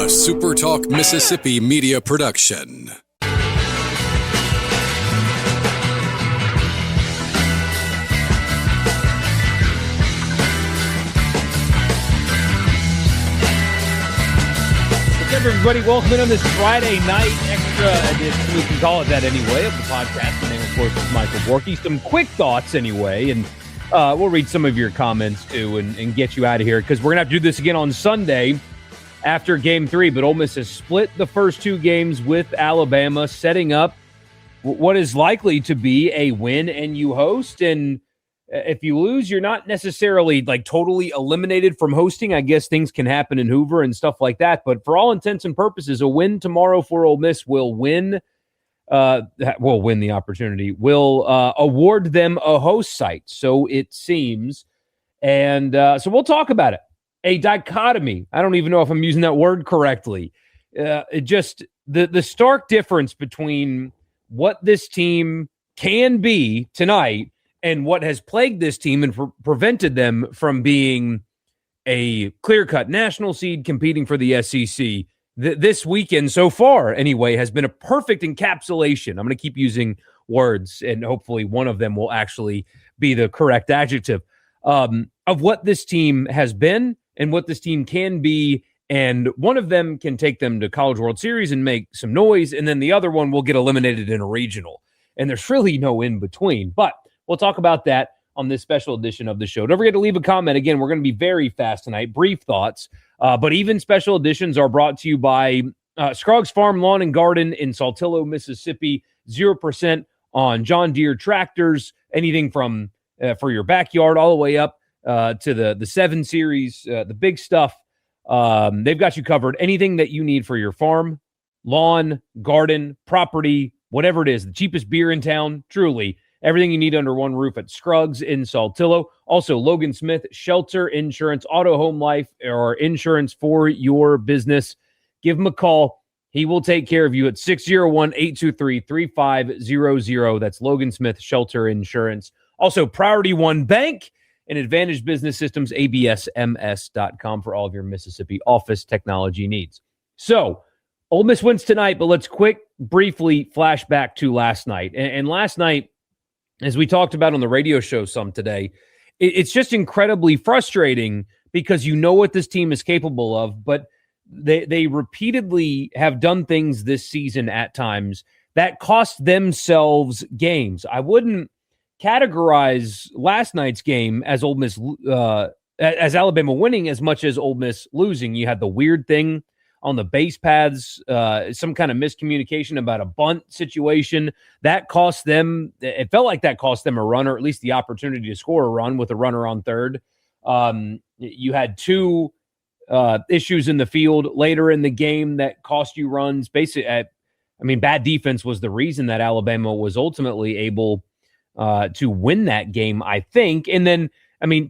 SuperTalk Mississippi media production. What's up, everybody? Welcome in on this Friday night extra edition. We can call it that anyway, of the podcast. My name, of course, is Michael Borky. Some quick thoughts anyway, and we'll read some of your comments too and get you out of here, because we're going to have to do this again on Sunday after Game 3. But Ole Miss has split the first two games with Alabama, setting up what is likely to be a win and you host. And if you lose, you're not necessarily like totally eliminated from hosting. I guess things can happen in Hoover and stuff like that. But for all intents and purposes, a win tomorrow for Ole Miss will win the opportunity, will award them a host site. So it seems. And so we'll talk about it. A dichotomy. I don't even know if I'm using that word correctly. It just the stark difference between what this team can be tonight and what has plagued this team and prevented them from being a clear-cut national seed competing for the SEC. This weekend so far, anyway, has been a perfect encapsulation. I'm going to keep using words, and hopefully one of them will actually be the correct adjective, of what this team has been and what this team can be. And one of them can take them to College World Series and make some noise, and then the other one will get eliminated in a regional. And there's really no in between. But we'll talk about that on this special edition of the show. Don't forget to leave a comment. Again, we're going to be very fast tonight, brief thoughts. But even special editions are brought to you by Scruggs Farm Lawn and Garden in Saltillo, Mississippi. 0% on John Deere tractors, anything from for your backyard all the way up to the 7 Series, the big stuff. They've got you covered. Anything that you need for your farm, lawn, garden, property, whatever it is. The cheapest beer in town, truly. Everything you need under one roof at Scruggs in Saltillo. Also, Logan Smith, Shelter Insurance, Auto, Home, Life, or insurance for your business. Give him a call. He will take care of you at 601-823-3500. That's Logan Smith, Shelter Insurance. Also, Priority One Bank and Advantage Business Systems, absms.com for all of your Mississippi office technology needs. So, Ole Miss wins tonight, but let's briefly flash back to last night. And last night, as we talked about on the radio show some today, it's just incredibly frustrating because you know what this team is capable of, but they repeatedly have done things this season at times that cost themselves games. I wouldn't categorize last night's game as Ole Miss, as Alabama winning as much as Ole Miss losing. You had the weird thing on the base paths, some kind of miscommunication about a bunt situation. That cost them, it felt like that cost them a run, or at least the opportunity to score a run with a runner on third. You had two issues in the field later in the game that cost you runs. Basically, bad defense was the reason that Alabama was ultimately able to win that game, I think. And then,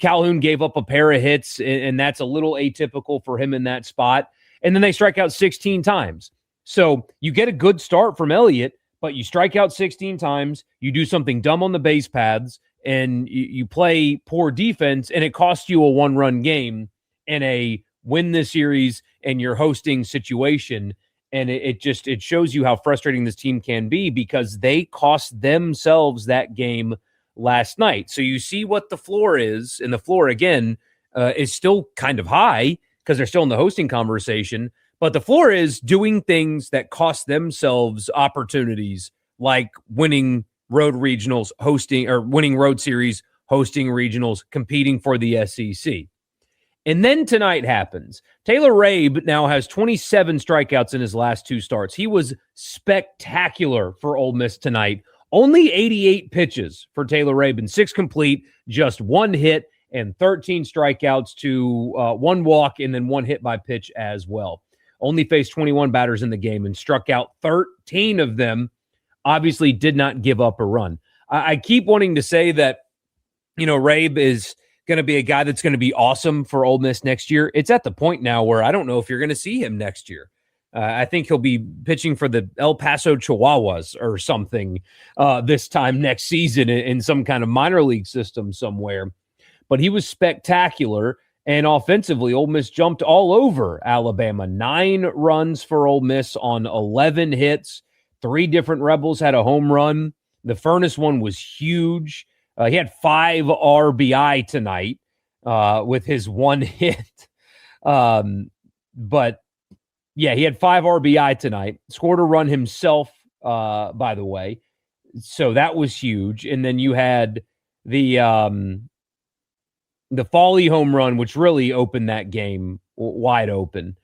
Calhoun gave up a pair of hits, and that's a little atypical for him in that spot. And then they strike out 16 times. So you get a good start from Elliott, but you strike out 16 times, you do something dumb on the base paths, and you play poor defense, and it costs you a one-run game in a win this series and your hosting situation. And it shows you how frustrating this team can be because they cost themselves that game last night. So you see what the floor is, and the floor, again, is still kind of high, because they're still in the hosting conversation, but the floor is doing things that cost themselves opportunities, like winning road regionals, winning road series, hosting regionals, competing for the SEC. And then tonight happens. Taylor Rabe now has 27 strikeouts in his last 2 starts. He was spectacular for Ole Miss tonight. Only 88 pitches for Taylor Rabe and 6 complete, just 1 hit, and 13 strikeouts to 1 walk and then 1 hit by pitch as well. Only faced 21 batters in the game and struck out 13 of them. Obviously did not give up a run. I keep wanting to say that, Rabe is going to be a guy that's going to be awesome for Ole Miss next year. It's at the point now where I don't know if you're going to see him next year. I think he'll be pitching for the El Paso Chihuahuas or something this time next season in some kind of minor league system somewhere. But he was spectacular, And offensively, Ole Miss jumped all over Alabama. 9 runs for Ole Miss on 11 hits. 3 different Rebels had a home run. The Furness one was huge. He had 5 RBI tonight with his 1 hit. But, yeah, he had 5 RBI tonight. Scored a run himself, by the way. So that was huge. And then you had the Foley home run, which really opened that game wide open.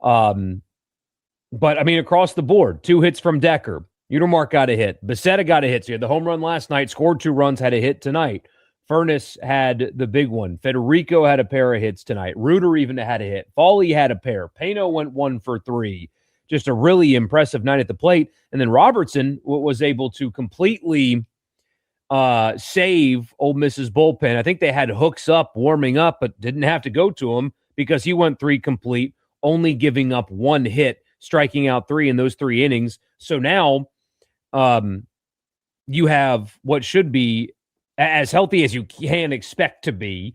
But, I mean, across the board, 2 hits from Decker. Utermark got a hit. Becerra got a hit. So he had the home run last night, scored 2 runs, had a hit tonight. Furness had the big one. Federico had a pair of hits tonight. Reuter even had a hit. Foley had a pair. Pano went 1 for 3. Just a really impressive night at the plate. And then Robertson was able to completely save Ole Miss's bullpen. I think they had hooks up, warming up, but didn't have to go to him because he went 3 complete, only giving up 1 hit, striking out 3 in those 3 innings. So now you have what should be as healthy as you can expect to be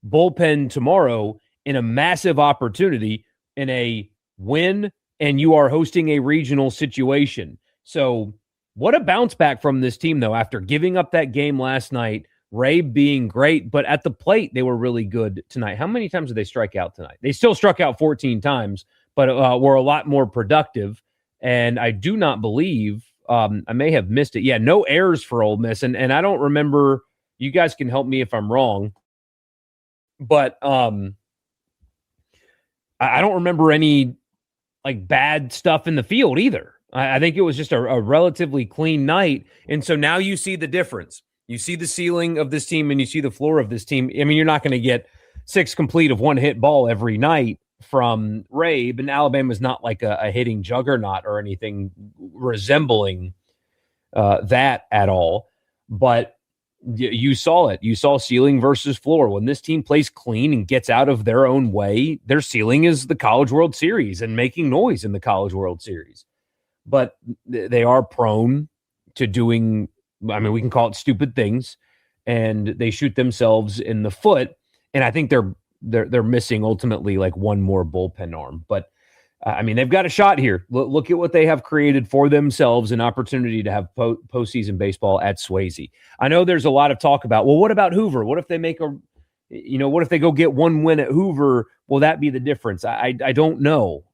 bullpen tomorrow in a massive opportunity in a win, and you are hosting a regional situation. So what a bounce back from this team, though, after giving up that game last night, Ray being great, but at the plate, they were really good tonight. How many times did they strike out tonight? They still struck out 14 times, but were a lot more productive. And I do not believe, I may have missed it. Yeah, no errors for Ole Miss. And I don't remember, you guys can help me if I'm wrong, but I don't remember any like bad stuff in the field either. I think it was just a relatively clean night. And so now you see the difference. You see the ceiling of this team and you see the floor of this team. I mean, you're not going to get 6 complete of 1 hit ball every night from Ray, but Alabama's not like a hitting juggernaut or anything resembling that at all. But you saw it. You saw ceiling versus floor. When this team plays clean and gets out of their own way, their ceiling is the College World Series and making noise in the College World Series. But they are prone to doing, I mean, we can call it stupid things, and they shoot themselves in the foot. And I think they're missing ultimately like one more bullpen arm. But I mean, they've got a shot here. Look at what they have created for themselves, an opportunity to have postseason baseball at Swayze. I know there's a lot of talk about, well, what about Hoover? What if they make what if they go get 1 win at Hoover? Will that be the difference? I don't know.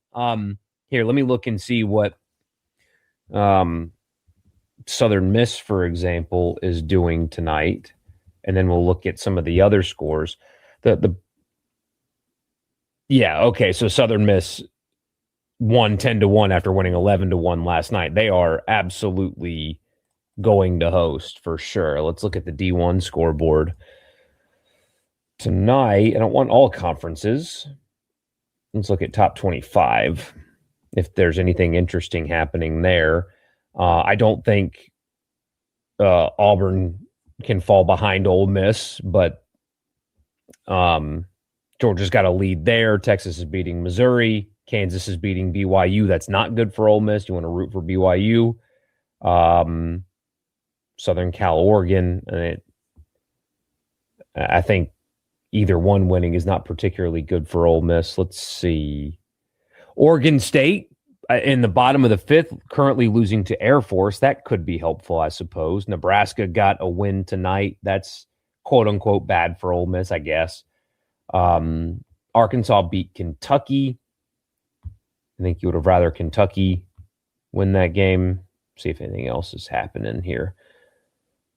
Here, let me look and see what Southern Miss, for example, is doing tonight. And then we'll look at some of the other scores. So Southern Miss won 10-1 after winning 11-1 last night. They are absolutely going to host for sure. Let's look at the D1 scoreboard tonight. I don't want all conferences. Let's look at top 25. If there's anything interesting happening there. I don't think Auburn can fall behind Ole Miss, but Georgia's got a lead there. Texas is beating Missouri. Kansas is beating BYU. That's not good for Ole Miss. You want to root for BYU. Southern Cal, Oregon. I think either one winning is not particularly good for Ole Miss. Let's see. Oregon State in the bottom of the 5th, currently losing to Air Force. That could be helpful, I suppose. Nebraska got a win tonight. That's quote-unquote bad for Ole Miss, I guess. Arkansas beat Kentucky. I think you would have rather Kentucky win that game. See if anything else is happening here.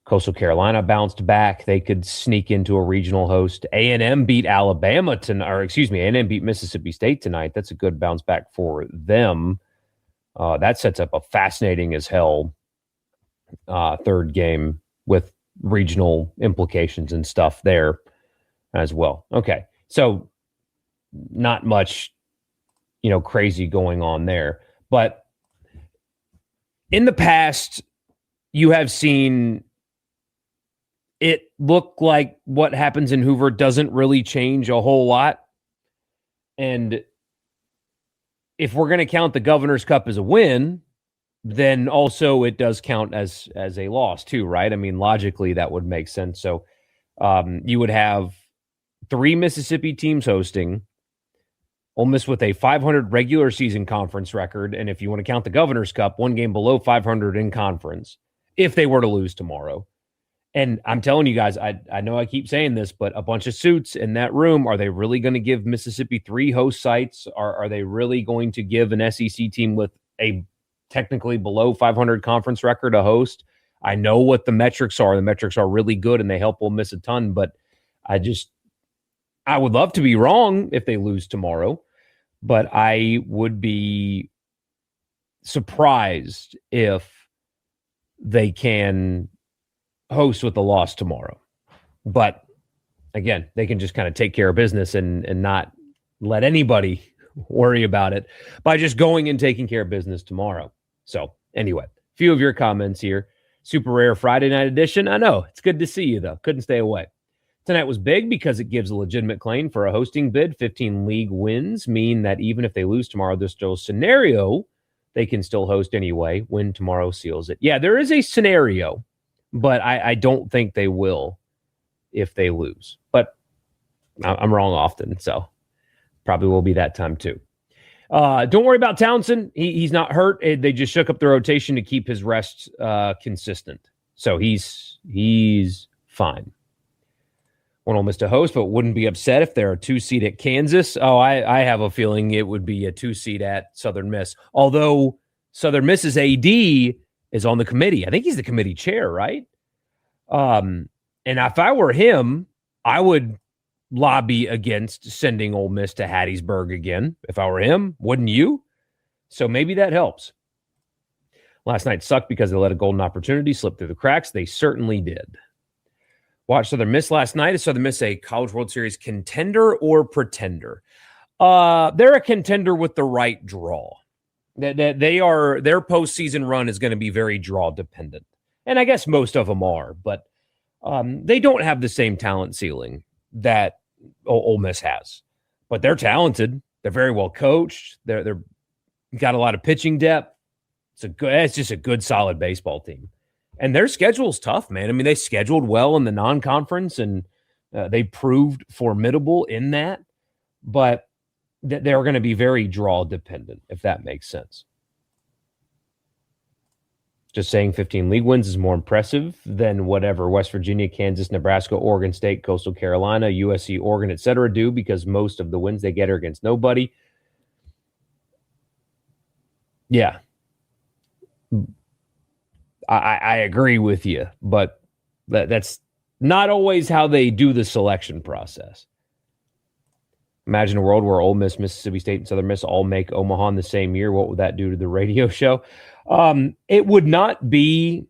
Coastal Carolina bounced back. They could sneak into a regional host. A&M beat Alabama tonight, A&M beat Mississippi State tonight. That's a good bounce back for them. That sets up a fascinating as hell third game with regional implications and stuff there as well. Okay, so not much, crazy going on there. But in the past, you have seen it look like what happens in Hoover doesn't really change a whole lot. And if we're going to count the Governor's Cup as a win, then also it does count as a loss too, right? I mean, logically, that would make sense. So you would have 3 Mississippi teams hosting. Ole Miss with a 500 regular season conference record, and if you want to count the Governor's Cup, 1 game below 500 in conference, if they were to lose tomorrow. And I'm telling you guys, I know I keep saying this, but a bunch of suits in that room, are they really going to give Mississippi 3 host sites? Are they really going to give an SEC team with a technically below 500 conference record a host? I know what the metrics are. The metrics are really good, and they help Ole Miss a ton, but I would love to be wrong if they lose tomorrow. But I would be surprised if they can host with a loss tomorrow. But again, they can just kind of take care of business and not let anybody worry about it by just going and taking care of business tomorrow. So anyway, a few of your comments here. Super rare Friday night edition. I know, it's good to see you though. Couldn't stay away. Tonight was big because it gives a legitimate claim for a hosting bid. 15 league wins mean that even if they lose tomorrow, there's still a scenario they can still host anyway when tomorrow seals it. Yeah, there is a scenario, but I don't think they will if they lose. But I'm wrong often, so probably will be that time too. Don't worry about Townsend. He's not hurt. They just shook up the rotation to keep his rest consistent. So he's fine. Want Ole Miss to host, but wouldn't be upset if they're a 2-seed at Kansas. Oh, I have a feeling it would be a 2-seed at Southern Miss. Although Southern Miss's AD is on the committee. I think he's the committee chair, right? And if I were him, I would lobby against sending Ole Miss to Hattiesburg again. If I were him, wouldn't you? So maybe that helps. Last night sucked because they let a golden opportunity slip through the cracks. They certainly did. Watched Southern Miss last night. Is Southern Miss a College World Series contender or pretender? They're a contender with the right draw. They are, their postseason run is going to be very draw dependent. And I guess most of them are, but they don't have the same talent ceiling that Ole Miss has. But they're talented. They're very well coached. They're got a lot of pitching depth. It's just a good, solid baseball team. And their schedule's tough, man. I mean, they scheduled well in the non-conference, and they proved formidable in that. But they're going to be very draw dependent, if that makes sense. Just saying 15 league wins is more impressive than whatever West Virginia, Kansas, Nebraska, Oregon State, Coastal Carolina, USC, Oregon, etc. do, because most of the wins they get are against nobody. Yeah. I agree with you, but that's not always how they do the selection process. Imagine a world where Ole Miss, Mississippi State, and Southern Miss all make Omaha in the same year. What would that do to the radio show? It would not be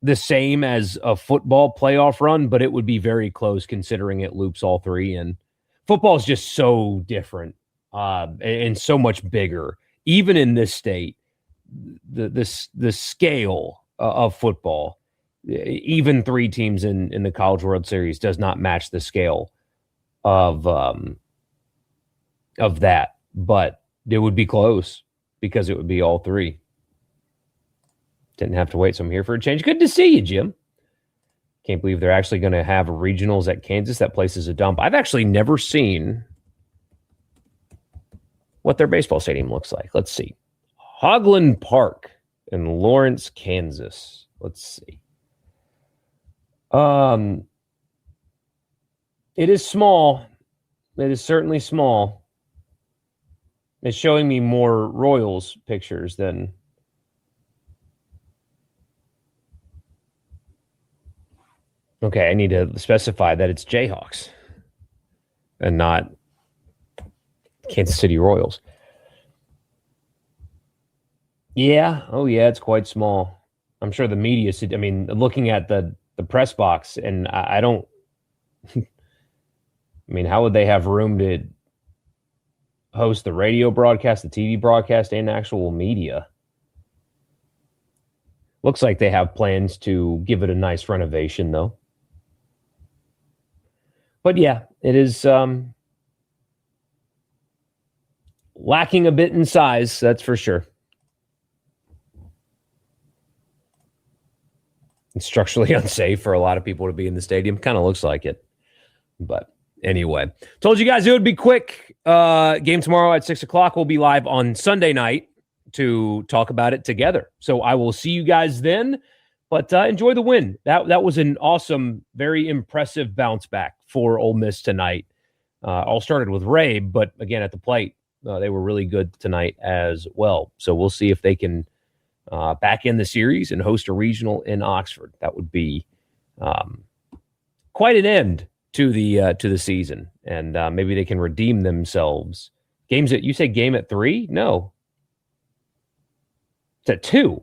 the same as a football playoff run, but it would be very close considering it loops all three. And football is just so different and so much bigger, even in this state. The scale of football, even 3 teams in the College World Series, does not match the scale of that. But it would be close because it would be all 3. Didn't have to wait, so I'm here for a change. Good to see you, Jim. Can't believe they're actually going to have regionals at Kansas. That place is a dump. I've actually never seen what their baseball stadium looks like. Let's see. Hogland Park in Lawrence, Kansas. Let's see. It is small. It is certainly small. It's showing me more Royals pictures than... Okay, I need to specify that it's Jayhawks and not Kansas City Royals. Yeah. Oh, yeah, it's quite small. I'm sure the media, I mean, looking at the press box, and I don't, I mean, how would they have room to host the radio broadcast, the TV broadcast, and actual media? Looks like they have plans to give it a nice renovation, though. But yeah, it is lacking a bit in size, that's for sure. It's structurally unsafe for a lot of people to be in the stadium. Kind of looks like it. But Anyway, told you guys it would be quick. Game tomorrow at 6 o'clock. We'll be live on Sunday night to talk about it together. So I will see you guys then. But enjoy the win. That was an awesome, very impressive bounce back for Ole Miss tonight. All started with Ray, but again, at the plate, they were really good tonight as well. So we'll see if they can back in the series and host a regional in Oxford. That would be quite an end to the season, and maybe they can redeem themselves. Games that you say game at 3? No, it's at 2.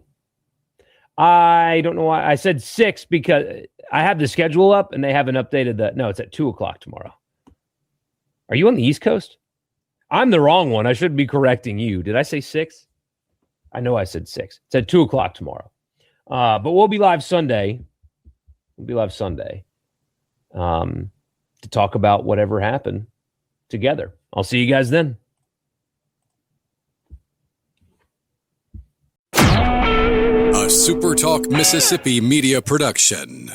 I don't know why I said 6 because I have the schedule up and they haven't updated that. No, it's at 2 o'clock tomorrow. Are you on the East Coast? I'm the wrong one. I should be correcting you. Did I say 6? I know I said 6. It's at 2 o'clock tomorrow. But we'll be live Sunday. To talk about whatever happened together. I'll see you guys then. A SuperTalk Mississippi media production.